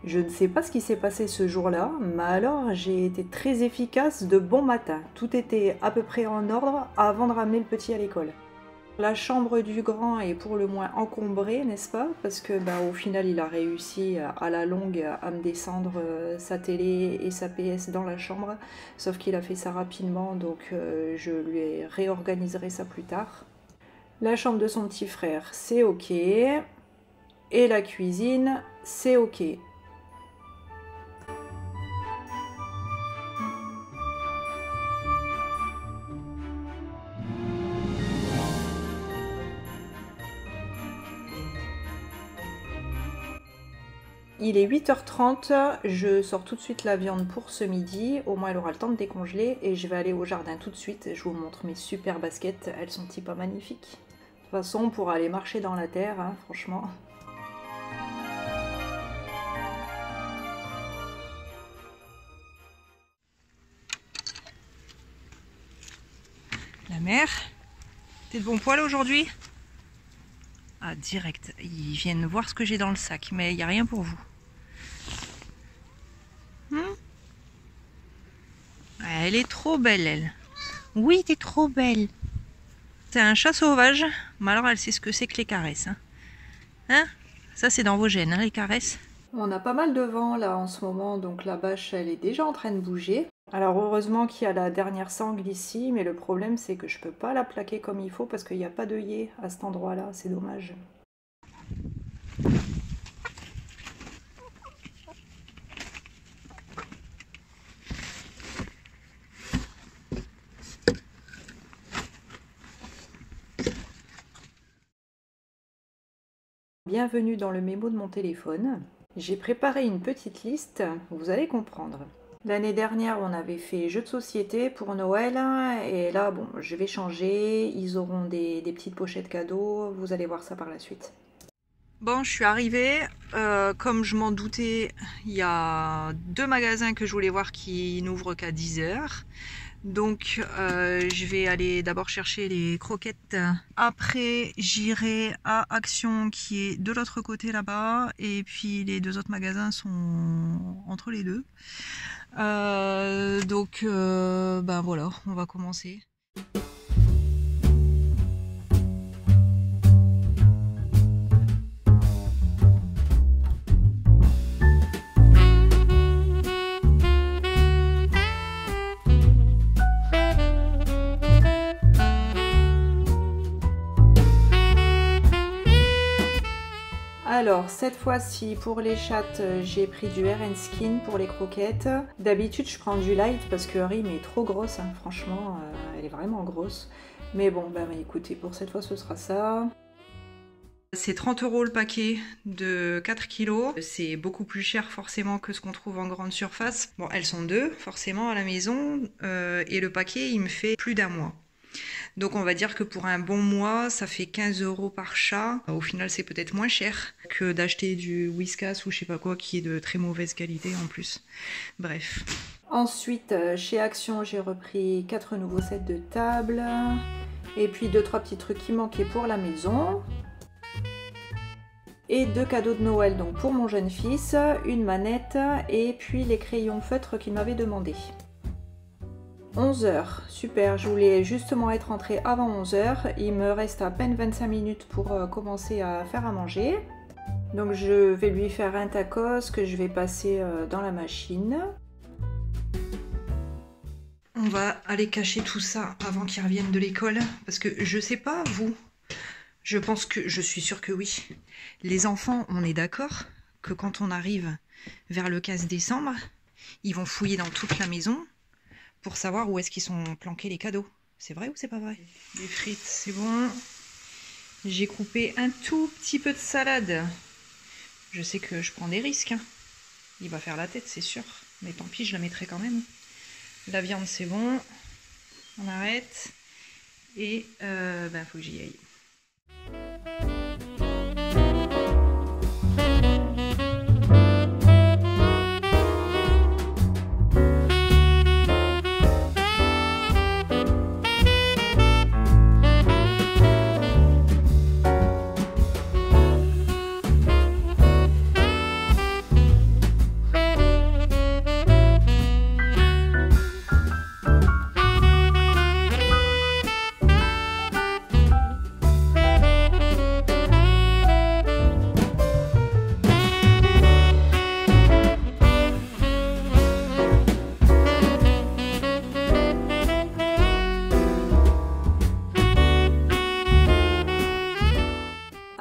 Je ne sais pas ce qui s'est passé ce jour-là, mais alors j'ai été très efficace de bon matin. Tout était à peu près en ordre avant de ramener le petit à l'école. La chambre du grand est pour le moins encombrée, n'est-ce pas? Parce que au final, il a réussi à la longue à me descendre sa télé et sa PS dans la chambre. Sauf qu'il a fait ça rapidement, donc je lui réorganiserai ça plus tard. La chambre de son petit frère, c'est ok. Et la cuisine, c'est ok. Il est 8h30, je sors tout de suite la viande pour ce midi, au moins elle aura le temps de décongeler et je vais aller au jardin tout de suite, je vous montre mes super baskets, elles sont-ils pas magnifiques? De toute façon, pour aller marcher dans la terre, hein, franchement... La mère, t'es de bon poil aujourd'hui? Ah, direct, ils viennent voir ce que j'ai dans le sac, mais il n'y a rien pour vous. Elle est trop belle, elle. Oui, t'es trop belle. C'est un chat sauvage, mais alors elle sait ce que c'est que les caresses. Hein? Ça, c'est dans vos gènes, hein, les caresses. On a pas mal de vent là en ce moment, donc la bâche elle est déjà en train de bouger. Alors heureusement qu'il y a la dernière sangle ici, mais le problème c'est que je peux pas la plaquer comme il faut parce qu'il n'y a pas d'œillet à cet endroit-là, c'est dommage. Bienvenue dans le mémo de mon téléphone. J'ai préparé une petite liste, vous allez comprendre. L'année dernière, on avait fait jeux de société pour Noël, et là, bon, je vais changer. Ils auront des petites pochettes cadeaux, vous allez voir ça par la suite. Bon, je suis arrivée. Comme je m'en doutais, il y a 2 magasins que je voulais voir qui n'ouvrent qu'à 10h. Donc je vais aller d'abord chercher les croquettes. Après j'irai à Action qui est de l'autre côté là-bas. Et puis les 2 autres magasins sont entre les deux. Donc voilà, on va commencer. Alors cette fois-ci pour les chattes j'ai pris du Air & Skin pour les croquettes. D'habitude je prends du light parce que Rim est trop grosse, hein. Franchement elle est vraiment grosse. Mais bon écoutez, pour cette fois ce sera ça. C'est 30 € le paquet de 4 kg. C'est beaucoup plus cher forcément que ce qu'on trouve en grande surface. Bon, elles sont 2 forcément à la maison et le paquet il me fait plus d'1 mois. Donc on va dire que pour un bon mois, ça fait 15 € par chat. Au final, c'est peut-être moins cher que d'acheter du Whiskas ou je sais pas quoi qui est de très mauvaise qualité en plus. Bref. Ensuite, chez Action, j'ai repris 4 nouveaux sets de table. Et puis 2-3 petits trucs qui manquaient pour la maison. Et 2 cadeaux de Noël, donc pour mon jeune fils, une manette et puis les crayons feutres qu'il m'avait demandé. 11h, super, je voulais justement être rentrée avant 11h, il me reste à peine 25 minutes pour commencer à faire à manger. Donc je vais lui faire un tacos que je vais passer dans la machine. On va aller cacher tout ça avant qu'ils reviennent de l'école, parce que je sais pas vous, je suis sûre que oui. Les enfants, on est d'accord que quand on arrive vers le 15 décembre, ils vont fouiller dans toute la maison pour savoir où est-ce qu'ils sont planqués les cadeaux. C'est vrai ou c'est pas vrai? Les frites, c'est bon. J'ai coupé un tout petit peu de salade. Je sais que je prends des risques. Hein. Il va faire la tête, c'est sûr. Mais tant pis, je la mettrai quand même. La viande, c'est bon. On arrête. Et faut que j'y aille.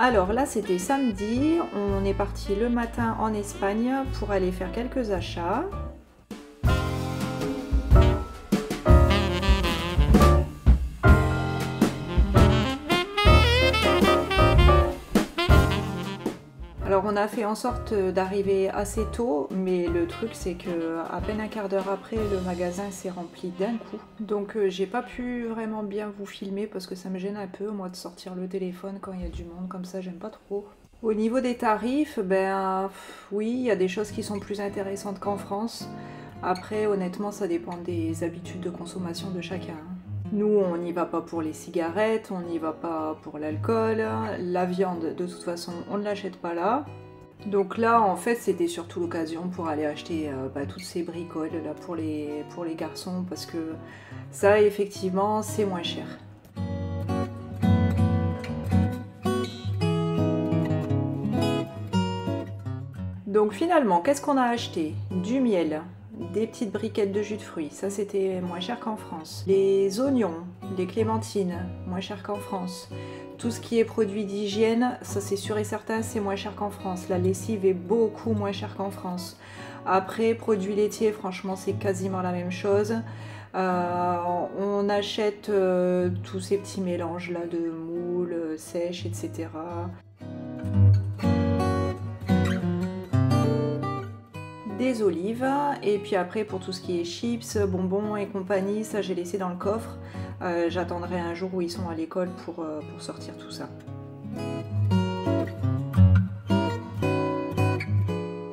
Alors là, c'était samedi, on est parti le matin en Espagne pour aller faire quelques achats. Alors on a fait en sorte d'arriver assez tôt, mais le truc c'est que à peine un quart d'heure après, le magasin s'est rempli d'un coup. Donc j'ai pas pu vraiment bien vous filmer parce que ça me gêne un peu, moi, de sortir le téléphone quand il y a du monde comme ça, j'aime pas trop. Au niveau des tarifs, oui, il y a des choses qui sont plus intéressantes qu'en France. Après, honnêtement, ça dépend des habitudes de consommation de chacun. Nous, on n'y va pas pour les cigarettes, on n'y va pas pour l'alcool. La viande, de toute façon, on ne l'achète pas là. Donc là, en fait, c'était surtout l'occasion pour aller acheter toutes ces bricoles là, pour les garçons, parce que ça, effectivement, c'est moins cher. Donc finalement, qu'est-ce qu'on a acheté? Du miel, des petites briquettes de jus de fruits, ça c'était moins cher qu'en France. Les oignons, les clémentines, moins cher qu'en France. Tout ce qui est produit d'hygiène, ça c'est sûr et certain, c'est moins cher qu'en France. La lessive est beaucoup moins chère qu'en France. Après, produits laitiers, franchement, c'est quasiment la même chose. On achète tous ces petits mélanges là de moules, sèches, etc. Des olives, et puis après pour tout ce qui est chips, bonbons et compagnie, ça j'ai laissé dans le coffre. J'attendrai un jour où ils sont à l'école pour sortir tout ça.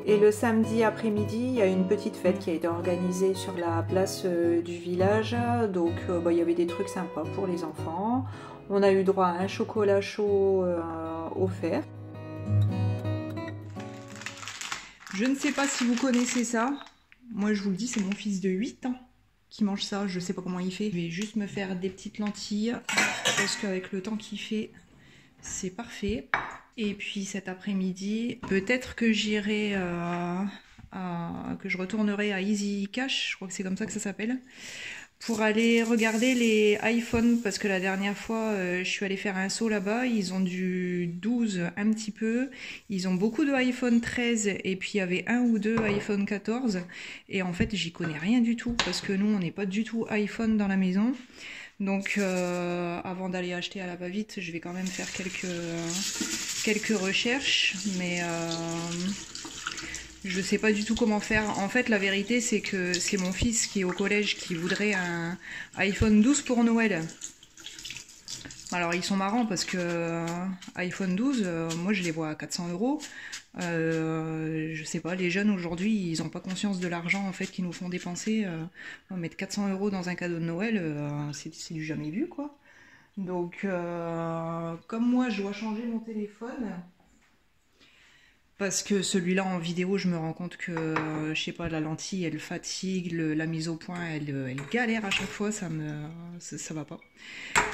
Et le samedi après-midi, il y a une petite fête qui a été organisée sur la place du village, donc il y avait des trucs sympas pour les enfants. On a eu droit à un chocolat chaud offert. Je ne sais pas si vous connaissez ça. Moi, je vous le dis, c'est mon fils de 8 ans qui mange ça. Je ne sais pas comment il fait. Je vais juste me faire des petites lentilles parce qu'avec le temps qu'il fait, c'est parfait. Et puis cet après-midi, peut-être que j'irai, que je retournerai à Easy Cash, je crois que c'est comme ça que ça s'appelle, pour aller regarder les iPhones, parce que la dernière fois je suis allée faire un saut là-bas, ils ont du 12 un petit peu, ils ont beaucoup de iPhone 13 et puis il y avait un ou deux iPhone 14 et en fait j'y connais rien du tout parce que nous on n'est pas du tout iPhone dans la maison. Donc avant d'aller acheter à la va-vite, je vais quand même faire quelques recherches, mais je sais pas du tout comment faire. En fait, la vérité, c'est que c'est mon fils qui est au collège qui voudrait un iPhone 12 pour Noël. Alors, ils sont marrants parce que iPhone 12, moi, je les vois à 400 €. Je sais pas, les jeunes aujourd'hui, ils n'ont pas conscience de l'argent en fait qu'ils nous font dépenser. Mettre 400 € dans un cadeau de Noël, c'est du jamais vu, quoi. Donc, comme moi, je dois changer mon téléphone. Parce que celui-là en vidéo, je me rends compte que, je sais pas, la lentille, elle fatigue, la mise au point, elle galère à chaque fois, ça va pas.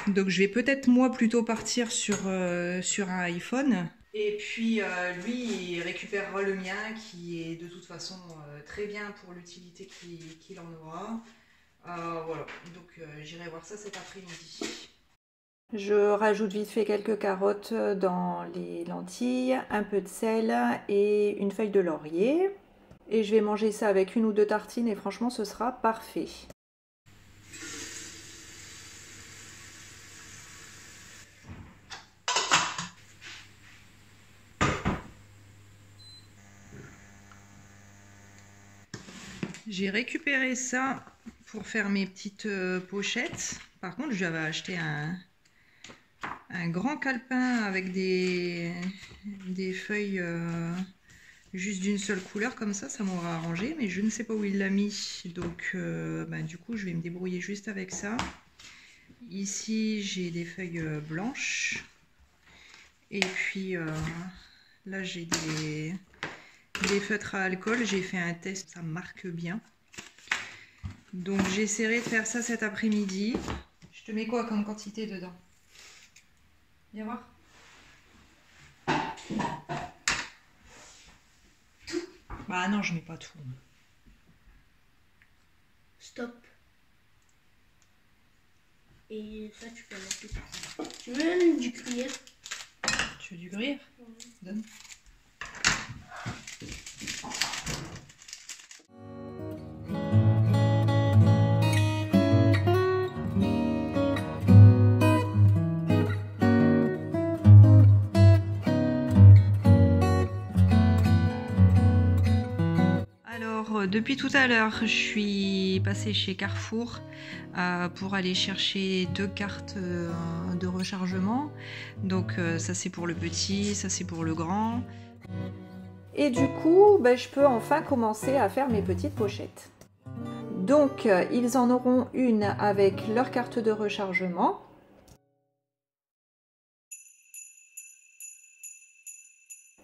Donc je vais peut-être moi plutôt partir sur un iPhone. Et puis lui, il récupérera le mien qui est de toute façon très bien pour l'utilité qu'il en aura. Voilà, donc j'irai voir ça cet après-midi. Je rajoute vite fait quelques carottes dans les lentilles, un peu de sel et une feuille de laurier. Et je vais manger ça avec une ou deux tartines et franchement ce sera parfait. J'ai récupéré ça pour faire mes petites pochettes. Par contre, j'avais acheté un grand calepin avec des feuilles juste d'une seule couleur comme ça m'aurait arrangé, mais je ne sais pas où il l'a mis, donc du coup je vais me débrouiller juste avec ça. Ici j'ai des feuilles blanches et puis là j'ai des feutres à alcool. J'ai fait un test, ça marque bien, donc j'essaierai de faire ça cet après-midi. Je te mets quoi comme quantité dedans? Viens voir. Tout? Bah non, je mets pas tout. Stop. Et ça, tu peux mettre tout. Tu veux même du cuillère? Tu veux du gruyère? Donne. Alors, depuis tout à l'heure, je suis passée chez Carrefour pour aller chercher 2 cartes de rechargement. Donc ça c'est pour le petit, ça c'est pour le grand. Et du coup, je peux enfin commencer à faire mes petites pochettes. Donc ils en auront une avec leur carte de rechargement.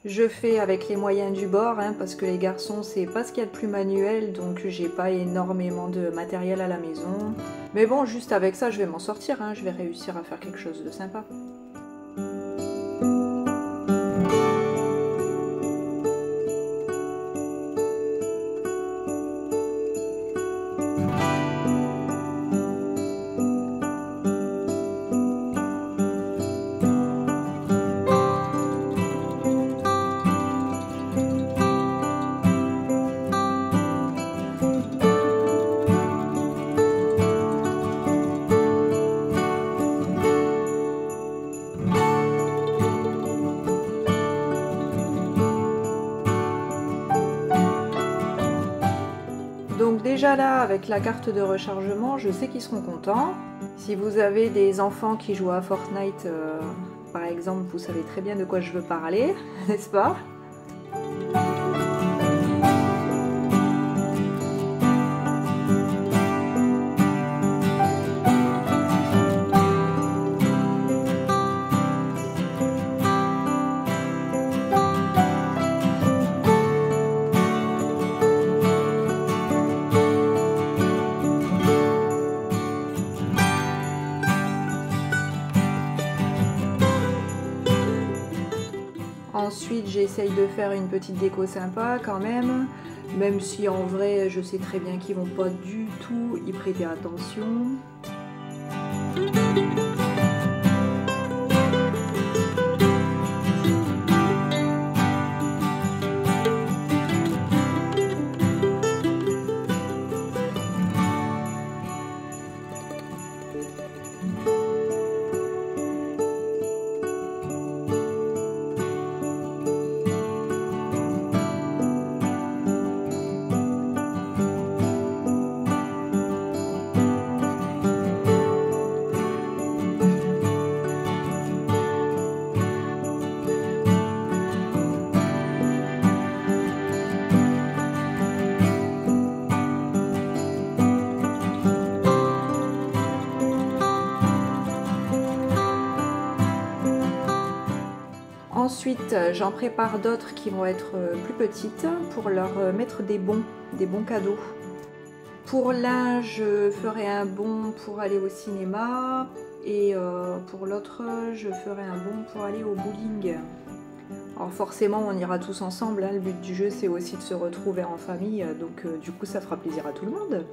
Je fais avec les moyens du bord, parce que les garçons, c'est pas ce qu'il y a de plus manuel, donc j'ai pas énormément de matériel à la maison. Mais bon, juste avec ça, je vais m'en sortir, je vais réussir à faire quelque chose de sympa. Donc déjà là, avec la carte de rechargement, je sais qu'ils seront contents. Si vous avez des enfants qui jouent à Fortnite, par exemple, vous savez très bien de quoi je veux parler, n'est-ce pas ? Ensuite, j'essaye de faire une petite déco sympa quand même si en vrai, je sais très bien qu'ils vont pas du tout y prêter attention. Ensuite, j'en prépare d'autres qui vont être plus petites pour leur mettre des bons cadeaux. Pour l'un, je ferai un bon pour aller au cinéma et pour l'autre, je ferai un bon pour aller au bowling. Alors forcément, on ira tous ensemble, le but du jeu c'est aussi de se retrouver en famille, donc du coup ça fera plaisir à tout le monde.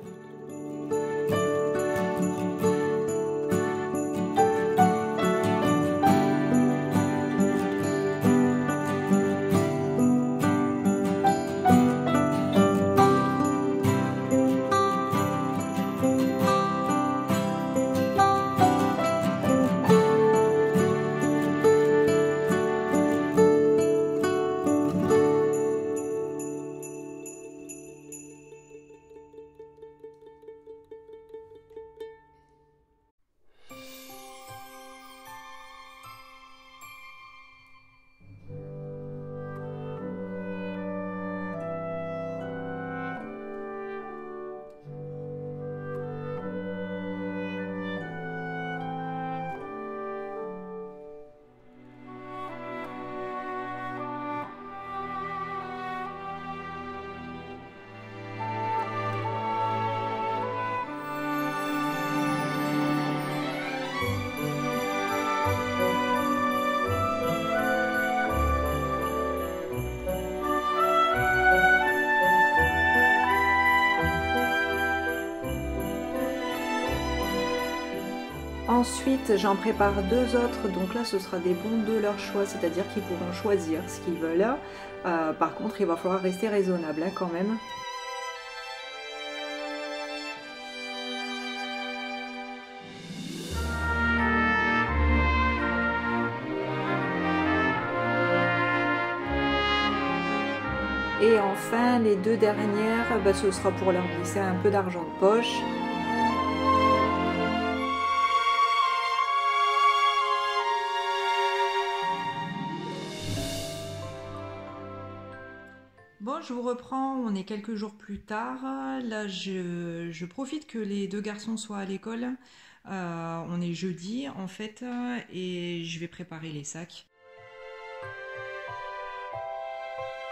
Ensuite, j'en prépare 2 autres, donc là ce sera des bons de leur choix, c'est-à-dire qu'ils pourront choisir ce qu'ils veulent. Par contre, il va falloir rester raisonnable quand même. Et enfin, les 2 dernières, ce sera pour leur glisser un peu d'argent de poche. Bon, je vous reprends, on est quelques jours plus tard. Là, je profite que les 2 garçons soient à l'école. On est jeudi, en fait, et je vais préparer les sacs.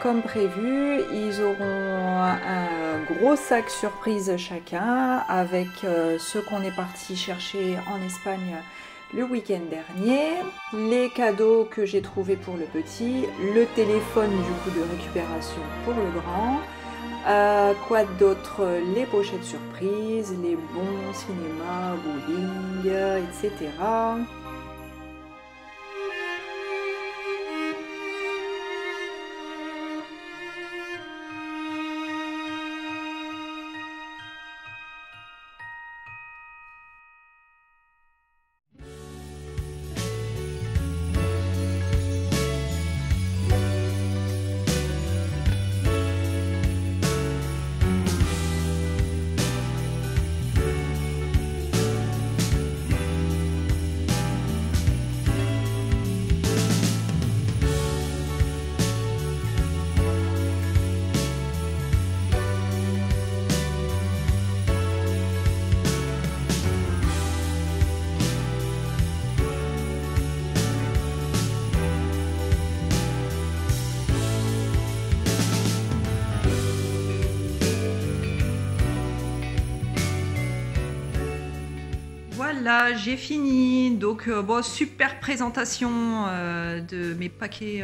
Comme prévu, ils auront un gros sac surprise chacun avec ce qu'on est parti chercher en Espagne le week-end dernier, les cadeaux que j'ai trouvés pour le petit, le téléphone du coup de récupération pour le grand, quoi d'autre, les pochettes surprises, les bons cinéma, bowling, etc. Voilà, j'ai fini. Donc, bon, super présentation de mes paquets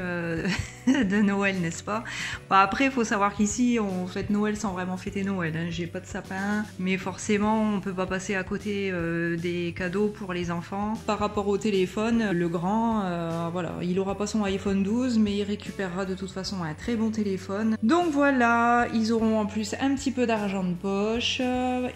de Noël, n'est-ce pas? Bon, après, il faut savoir qu'ici, on fête Noël sans vraiment fêter Noël. Hein. J'ai pas de sapin, mais forcément, on peut pas passer à côté des cadeaux pour les enfants. Par rapport au téléphone, le grand, voilà, il aura pas son iPhone 12, mais il récupérera de toute façon un très bon téléphone. Donc voilà, ils auront en plus un petit peu d'argent de poche.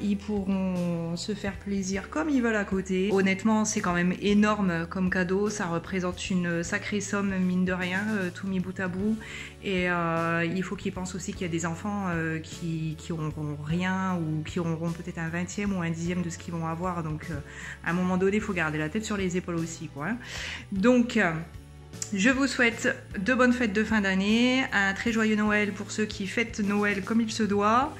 Ils pourront se faire plaisir comme ils veulent à côté. Honnêtement, c'est quand même énorme comme cadeau. Ça représente une sacrée somme, mine de rien, tout mis bout à bout. Et il faut qu'ils pensent aussi qu'il y a des enfants qui auront rien ou qui auront peut-être un 20e ou un 10e de ce qu'ils vont avoir. Donc à un moment donné, il faut garder la tête sur les épaules aussi, quoi. Donc je vous souhaite de bonnes fêtes de fin d'année, un très joyeux Noël pour ceux qui fêtent Noël comme il se doit.